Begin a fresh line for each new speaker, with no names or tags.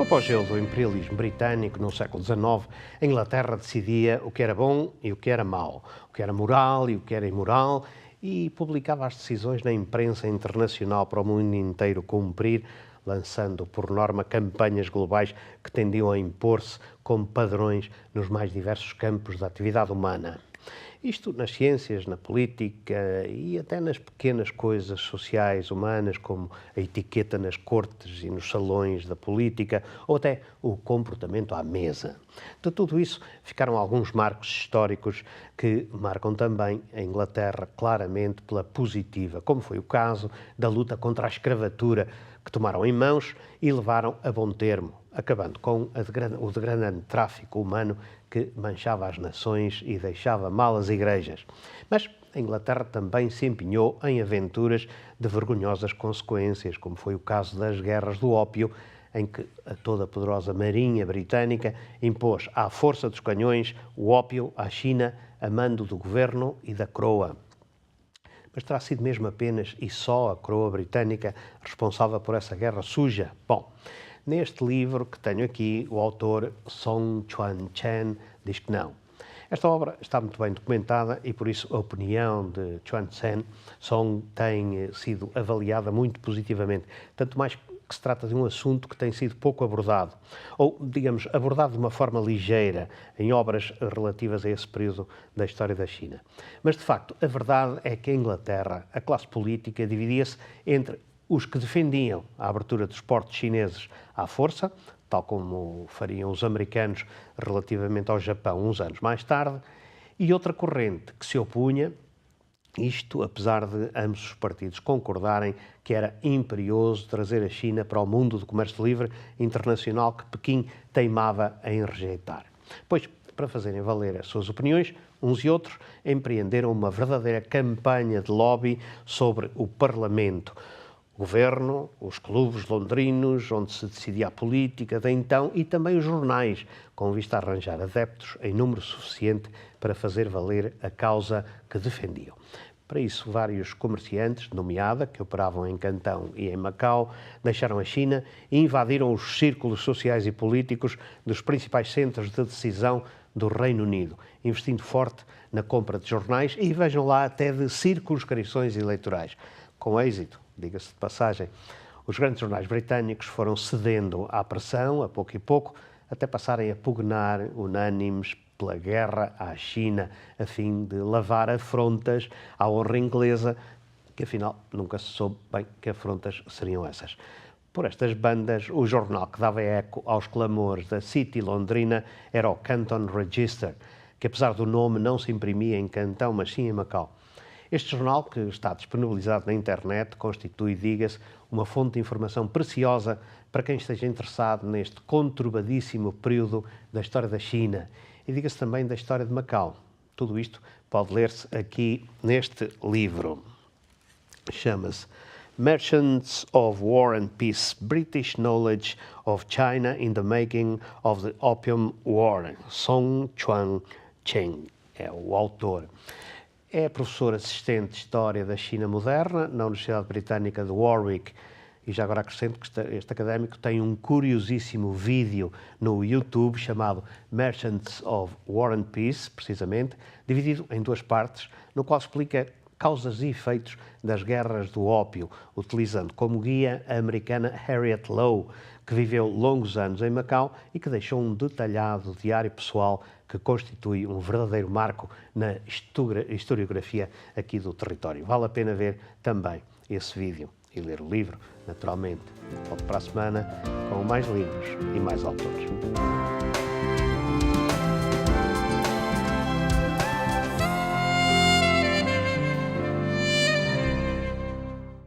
apogeu do imperialismo britânico no século XIX, a Inglaterra decidia o que era bom e o que era mau, o que era moral e o que era imoral, e publicava as decisões na imprensa internacional para o mundo inteiro cumprir, lançando por norma campanhas globais que tendiam a impor-se como padrões nos mais diversos campos da atividade humana. Isto nas ciências, na política e até nas pequenas coisas sociais humanas, como a etiqueta nas cortes e nos salões da política, ou até o comportamento à mesa. De tudo isso ficaram alguns marcos históricos que marcam também a Inglaterra claramente pela positiva, como foi o caso da luta contra a escravatura, que tomaram em mãos e levaram a bom termo, acabando com o degradante tráfico humano que manchava as nações e deixava mal as igrejas. Mas a Inglaterra também se empenhou em aventuras de vergonhosas consequências, como foi o caso das guerras do ópio, em que a toda poderosa marinha britânica impôs à força dos canhões o ópio à China a mando do governo e da coroa. Mas terá sido mesmo apenas e só a coroa britânica responsável por essa guerra suja? Bom, neste livro que tenho aqui, o autor Song Chuan-Chen diz que não. Esta obra está muito bem documentada e, por isso, a opinião de Chuan-Chen Song tem sido avaliada muito positivamente, tanto mais que se trata de um assunto que tem sido pouco abordado, ou, digamos, abordado de uma forma ligeira em obras relativas a esse período da história da China. Mas, de facto, a verdade é que a Inglaterra, a classe política, dividia-se entre os que defendiam a abertura dos portos chineses à força, tal como fariam os americanos relativamente ao Japão uns anos mais tarde, e outra corrente que se opunha, isto apesar de ambos os partidos concordarem que era imperioso trazer a China para o mundo do comércio livre internacional que Pequim teimava em rejeitar. Pois, para fazerem valer as suas opiniões, uns e outros empreenderam uma verdadeira campanha de lobby sobre o Parlamento, o governo, os clubes londrinos, onde se decidia a política de então, e também os jornais, com vista a arranjar adeptos em número suficiente para fazer valer a causa que defendiam. Para isso, vários comerciantes, nomeada, que operavam em Cantão e em Macau, deixaram a China e invadiram os círculos sociais e políticos dos principais centros de decisão do Reino Unido, investindo forte na compra de jornais e, vejam lá, até de circunscrições eleitorais. Com êxito, diga-se de passagem. Os grandes jornais britânicos foram cedendo à pressão, a pouco e pouco, até passarem a pugnar unânimes pela guerra à China, a fim de lavar afrontas à honra inglesa, que afinal nunca se soube bem que afrontas seriam essas. Por estas bandas, o jornal que dava eco aos clamores da City londrina era o Canton Register, que apesar do nome não se imprimia em Cantão, mas sim em Macau. Este jornal, que está disponibilizado na internet, constitui, diga-se, uma fonte de informação preciosa para quem esteja interessado neste conturbadíssimo período da história da China e, diga-se, também da história de Macau. Tudo isto pode ler-se aqui neste livro. Chama-se Merchants of War and Peace, British Knowledge of China in the Making of the Opium War. Song Chuan-Chen é o autor. É professor assistente de História da China Moderna na Universidade Britânica de Warwick. E já agora acrescento que este académico tem um curiosíssimo vídeo no YouTube chamado Merchants of War and Peace, precisamente, dividido em duas partes, no qual explica causas e efeitos das guerras do ópio, utilizando como guia a americana Harriet Lowe, que viveu longos anos em Macau e que deixou um detalhado diário pessoal que constitui um verdadeiro marco na historiografia aqui do território. Vale a pena ver também esse vídeo e ler o livro, naturalmente. Volto para a semana com mais livros e mais autores.